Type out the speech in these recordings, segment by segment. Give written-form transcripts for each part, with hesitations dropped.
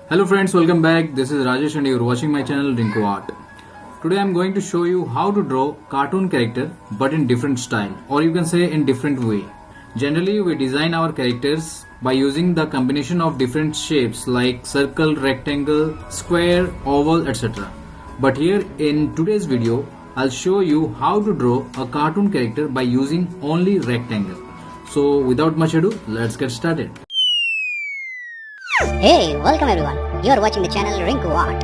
Hello friends, welcome back. This is Rajesh and you are watching my channel Rinku Art. Today I am going to show you how to draw cartoon character but in different style, or you can say in different way. Generally we design our characters by using the combination of different shapes like circle, rectangle, square, oval, etc. But here in today's video I'll show you how to draw a cartoon character by using only rectangle. So without much ado, let's get started. Hey, welcome everyone. You are watching the channel Rinku Art.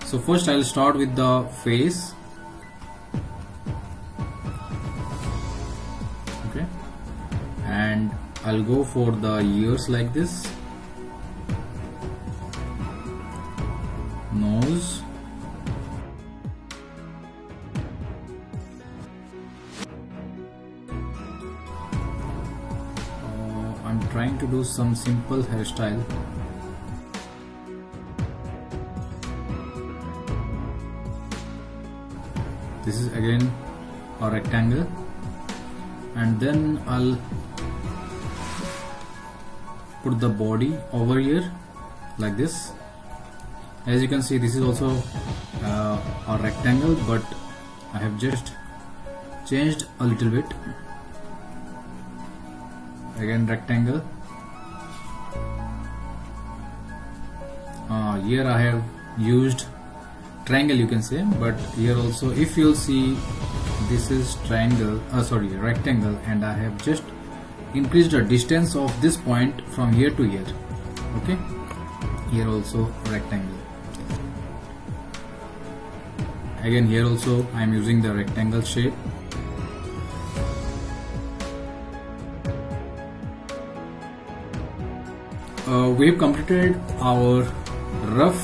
So first I'll start with the face. Okay, and I'll go for the ears like this, nose, I'm trying to do some simple hairstyle. This is again a rectangle, and then I'll put the body over here like this. As you can see, this is also a rectangle, but I have just changed a little bit. Again rectangle. Here I have used triangle, you can say, but here also if you'll see, this is rectangle, and I have just increased the distance of this point from here to here. Okay, here also rectangle. Again here also I am using the rectangle shape. We have completed our rough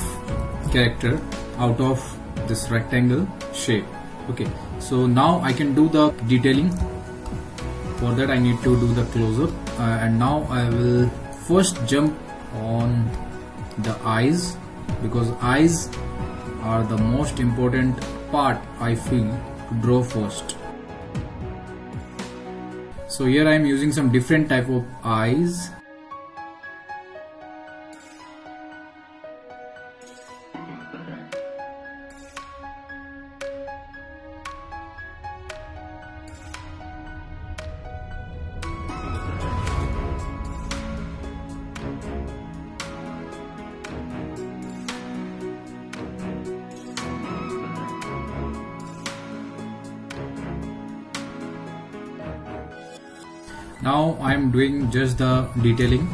character out of this rectangle shape. Okay, so now I can do the detailing. For that I need to do the close-up, and now I will first jump on the eyes, because eyes are the most important part I feel to draw first. So here I am using some different type of eyes. Now I am doing just the detailing,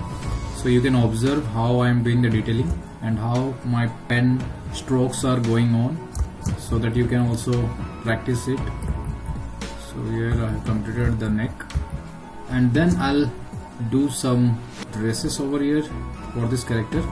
so you can observe how I am doing the detailing and how my pen strokes are going on, so that you can also practice it. So here I have completed the neck, and then I'll do some dresses over here for this character.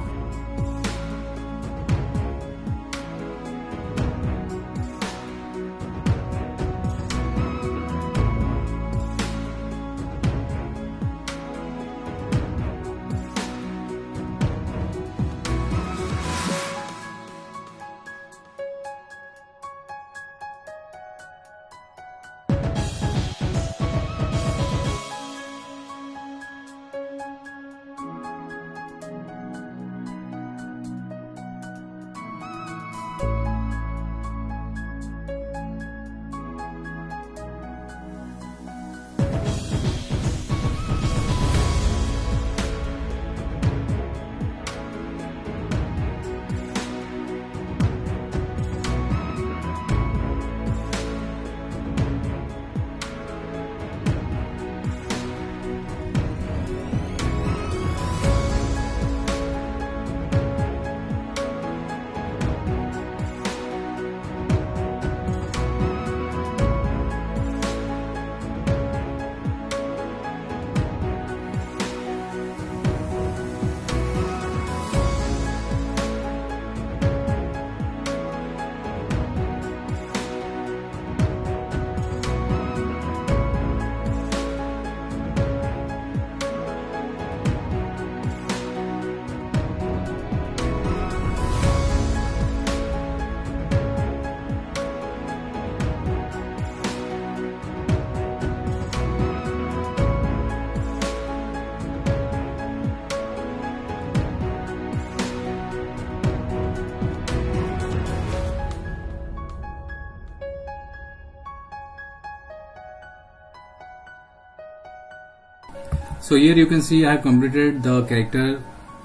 So here you can see I have completed the character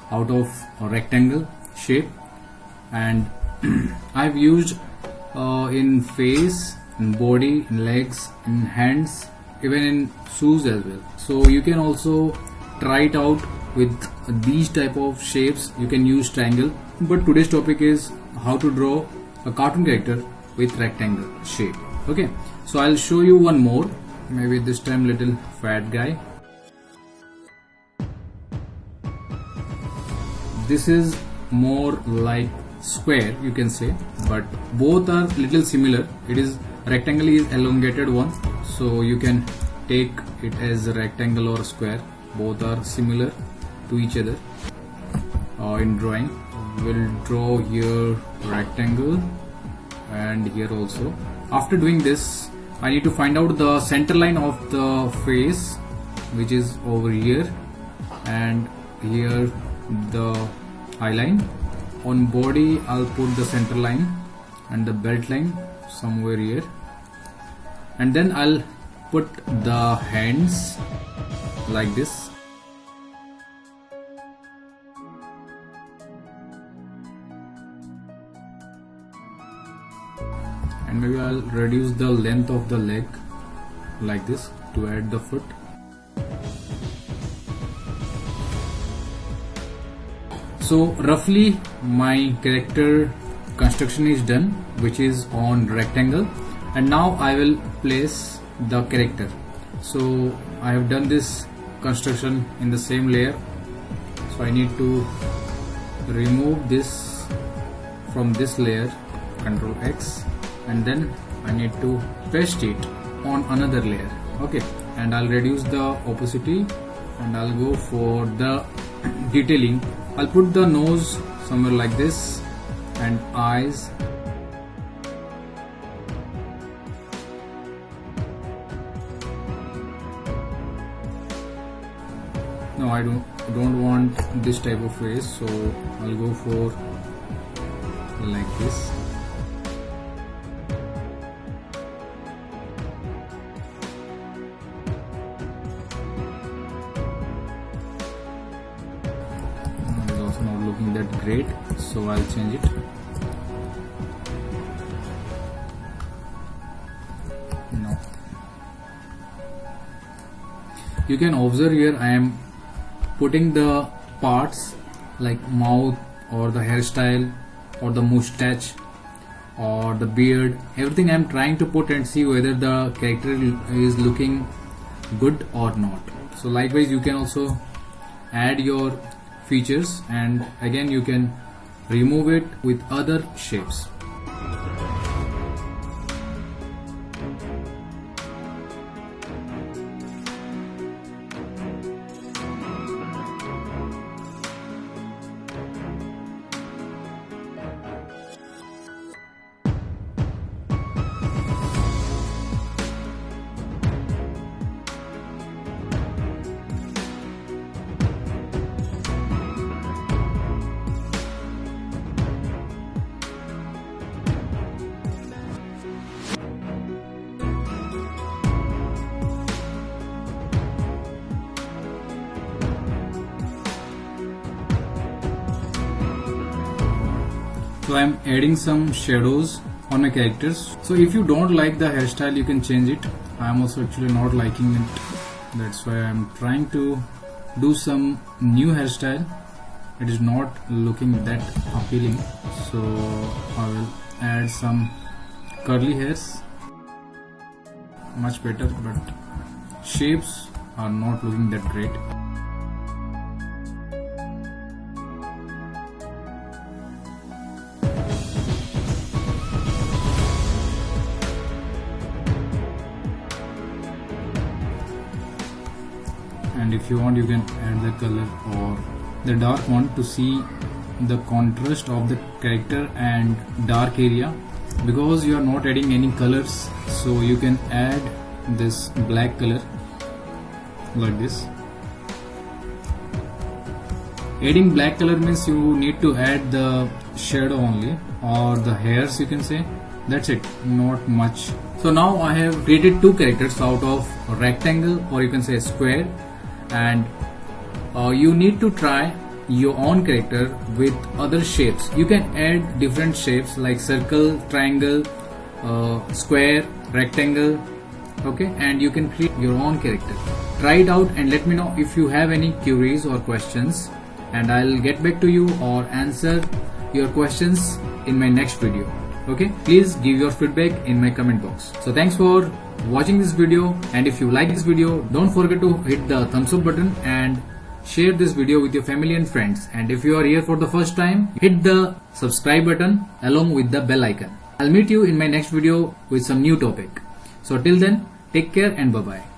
out of a rectangle shape, and I have used in face, in body, in legs, in hands, even in shoes as well. So you can also try it out with these type of shapes. You can use triangle, but today's topic is how to draw a cartoon character with rectangle shape. Okay, so I'll show you one more, maybe this time little fat guy. This is more like square, you can say, but both are little similar. It is rectangle is elongated one, so you can take it as a rectangle or a square. Both are similar to each other. In drawing, we'll draw here rectangle and here also. After doing this, I need to find out the center line of the face, which is over here, and here the eye line. On body, I'll put the center line and the belt line somewhere here, and then I'll put the hands like this. And maybe I'll reduce the length of the leg like this to add the foot. So roughly my character construction is done, which is on rectangle, and now I will place the character. So I have done this construction in the same layer, so I need to remove this from this layer, Ctrl X, and then I need to paste it on another layer. Okay, and I'll reduce the opacity and I'll go for the detailing. I'll put the nose somewhere like this and eyes. No, I don't want this type of face, so I'll go for like this. It's also not looking that great, so I'll change it. No. You can observe here I am putting the parts like mouth or the hairstyle or the mustache or the beard, everything I am trying to put and see whether the character is looking good or not. So likewise you can also add your features, and again you can remove it with other shapes. So I am adding some shadows on my characters. So if you don't like the hairstyle, you can change it. I am also actually not liking it. That's why I am trying to do some new hairstyle. It is not looking that appealing. So I will add some curly hairs. Much better, but shapes are not looking that great. And if you want, you can add the color or the dark one to see the contrast of the character and dark area. Because you are not adding any colors, so you can add this black color like this. Adding black color means you need to add the shadow only, or the hairs you can say. That's it, not much. So now I have created two characters out of a rectangle, or you can say a square, and you need to try your own character with other shapes. You can add different shapes like circle, triangle, square, rectangle, okay, and you can create your own character. Try it out and let me know if you have any queries or questions, and I'll get back to you or answer your questions in my next video. Okay, please give your feedback in my comment box. So thanks for watching this video, and if you like this video, don't forget to hit the thumbs up button and share this video with your family and friends. And if you are here for the first time, hit the subscribe button along with the bell icon. I'll meet you in my next video with some new topic. So till then, take care and bye bye.